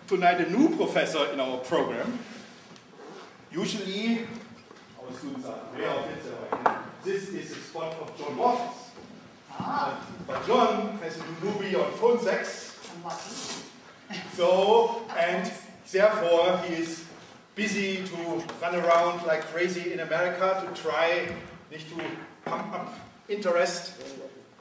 tonight a new professor in our program. Usually, our students are aware of it, so this is a spot of John Waters. But John has a new movie on phone sex. So, and therefore he is busy to run around like crazy in America to try to pump up interest,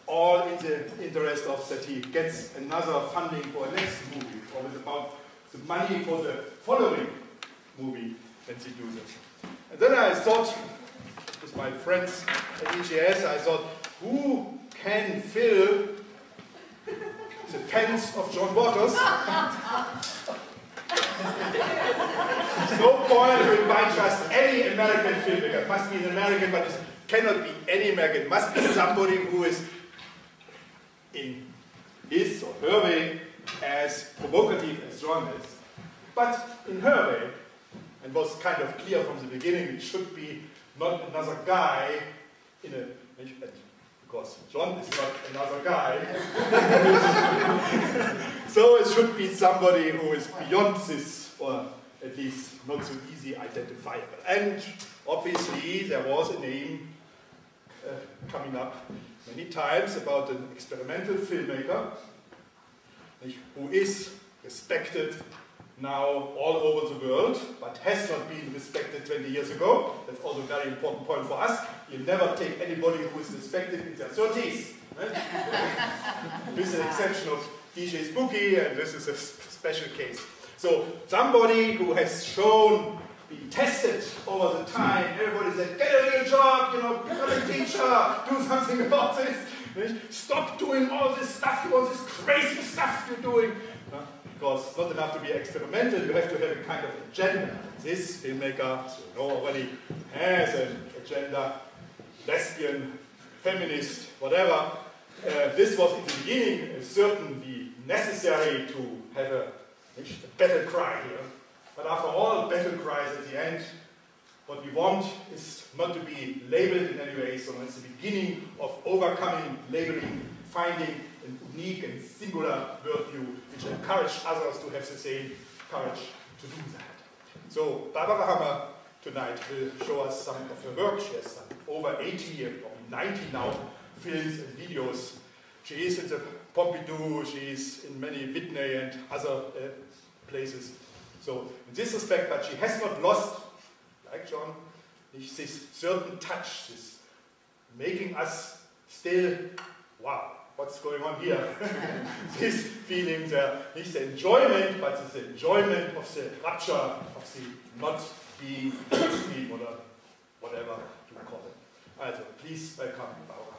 all in the interest of that he gets another funding for a next movie, or with about the money for the following movie when he do this. And then I thought, with my friends at EGS, I thought, who can fill the pens of John Waters? There's no point to invite just any American filmmaker. It must be an American, but it cannot be any American. It must be somebody who is, in his or her way, as provocative as John is. But in her way, and was kind of clear from the beginning, it should be not another guy in a... Because John is not another guy. So it should be somebody who is beyond this, or at least not so easy identifiable. And obviously there was a name coming up many times about an experimental filmmaker who is respected now all over the world, but has not been respected 20 years ago. That's also a very important point for us. You never take anybody who is respected in their 30s. Right? With the exception of DJ Spooky, and this is a special case. So somebody who has shown, been tested over the time, everybody said, get a real job, you know, become a teacher, do something about this. Right? Stop doing all this stuff, all this crazy stuff you're doing. Because it's not enough to be experimental, you have to have a kind of agenda. This filmmaker, as you know already, has an agenda, lesbian, feminist, whatever. This was in the beginning certainly necessary to have a battle cry here. But after all battle cries at the end, what we want is not to be labeled in any way, so it's the beginning of overcoming labeling, finding a unique and singular worldview which encourage others to have the same courage to do that. So Barbara Hammer tonight will show us some of her work. She has done over 80 or 90 now films and videos. She is in the Pompidou, she is in many Whitney and other places. So in this respect, but she has not lost, like John, this certain touch, this making us still, wow, what's going on here? This feeling, nicht the enjoyment, but the enjoyment of the rapture, of the not being extreme, or whatever you call it. Also, please welcome Barbara.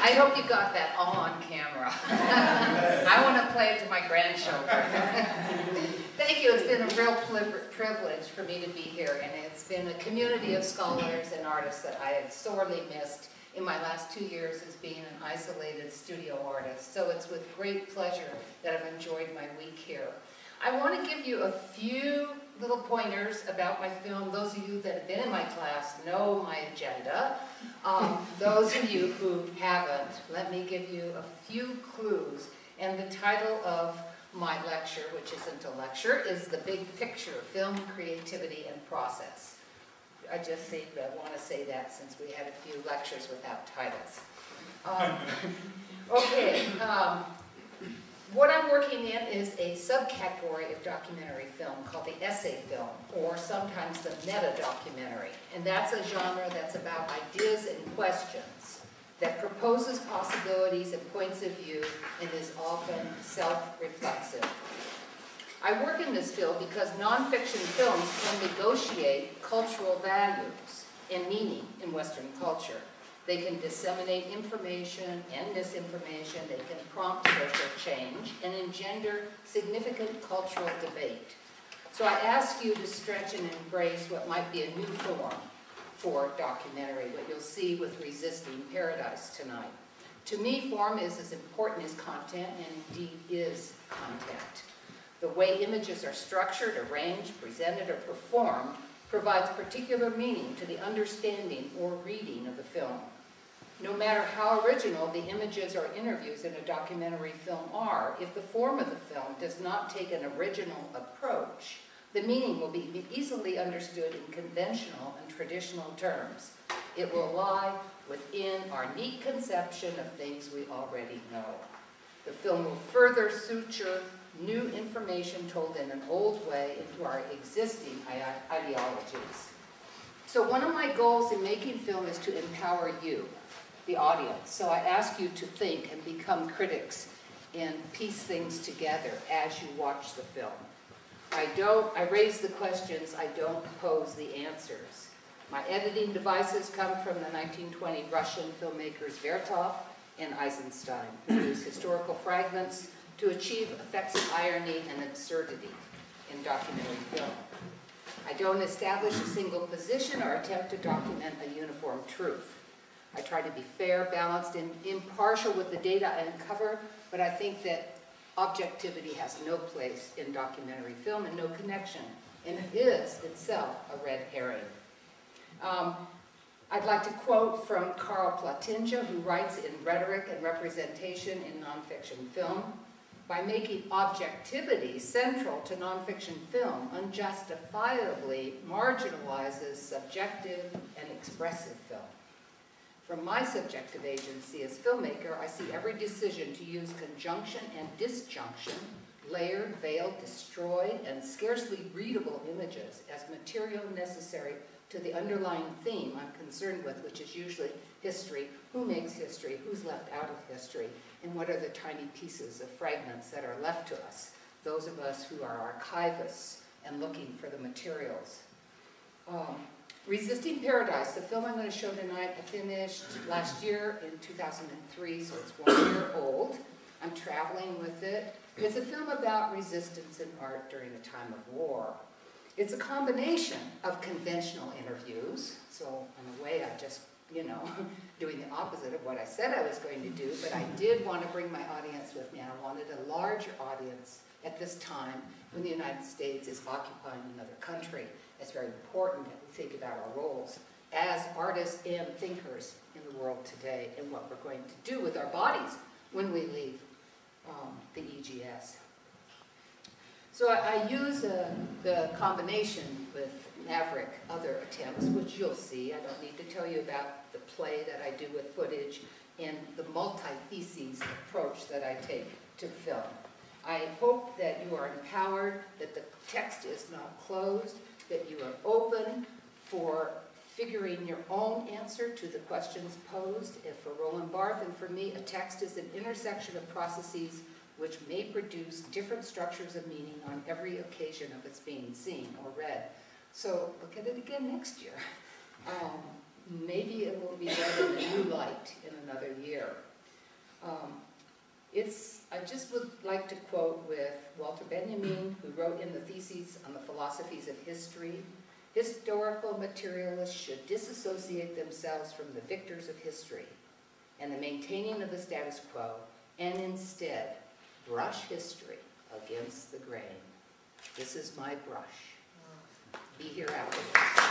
I hope you got that on camera. I want to play it to my grandchildren. Thank you. It's been a real privilege for me to be here, and it's been a community of scholars and artists that I have sorely missed in my last 2 years as being an isolated studio artist. So it's with great pleasure that I've enjoyed my week here. I want to give you a few little pointers about my film. Those of you that have been in my class know my agenda. Those of you who haven't, let me give you a few clues. And the title of my lecture, which isn't a lecture, is The Big Picture, Film Creativity and Process. I just want to say that since we had a few lectures without titles. Okay. What I'm working in is a subcategory of documentary film called the essay film, or sometimes the meta-documentary. And that's a genre that's about ideas and questions, that proposes possibilities and points of view, and is often self-reflexive. I work in this field because nonfiction films can negotiate cultural values and meaning in Western culture. They can disseminate information and misinformation, they can prompt social change, and engender significant cultural debate. So I ask you to stretch and embrace what might be a new form for documentary, what you'll see with Resisting Paradise tonight. To me, form is as important as content, and indeed is content. The way images are structured, arranged, presented, or performed provides particular meaning to the understanding or reading of the film. No matter how original the images or interviews in a documentary film are, if the form of the film does not take an original approach, the meaning will be easily understood in conventional and traditional terms. It will lie within our neat conception of things we already know. The film will further suture new information told in an old way into our existing ideologies. So one of my goals in making film is to empower you, the audience. So I ask you to think and become critics and piece things together as you watch the film. I raise the questions, I don't pose the answers. My editing devices come from the 1920 Russian filmmakers Vertov and Eisenstein, who use historical fragments to achieve effects of irony and absurdity in documentary film. I don't establish a single position or attempt to document a uniform truth. I try to be fair, balanced, and impartial with the data I uncover, but I think that objectivity has no place in documentary film and no connection, and it is itself a red herring. I'd like to quote from Karl Platinja, who writes in Rhetoric and Representation in Nonfiction Film, by making objectivity central to nonfiction film, unjustifiably marginalizes subjective and expressive film. From my subjective agency as filmmaker, I see every decision to use conjunction and disjunction, layered, veiled, destroyed, and scarcely readable images as material necessary to the underlying theme I'm concerned with, which is usually history. Who makes history? Who's left out of history? And what are the tiny pieces of fragments that are left to us, those of us who are archivists and looking for the materials. Resisting Paradise, the film I'm going to show tonight, I finished last year in 2003, so it's 1 year old. I'm traveling with it. It's a film about resistance in art during a time of war. It's a combination of conventional interviews, so in a way I just, doing the opposite of what I said I was going to do, but I did want to bring my audience with me, and I wanted a larger audience at this time when the United States is occupying another country. It's very important that we think about our roles as artists and thinkers in the world today and what we're going to do with our bodies when we leave the EGS. So I use the combination with Maverick, other attempts, which you'll see. I don't need to tell you about the play that I do with footage and the multi-theses approach that I take to film. I hope that you are empowered, that the text is not closed, that you are open for figuring your own answer to the questions posed. And for Roland Barthes and for me, a text is an intersection of processes which may produce different structures of meaning on every occasion of its being seen or read. So look at it again next year. Maybe it will be read in a new light in another year. I just would like to quote with Walter Benjamin, who wrote in the Theses on the Philosophies of History, historical materialists should disassociate themselves from the victors of history and the maintaining of the status quo, and instead brush history against the grain. This is my brush. Be here afterwards.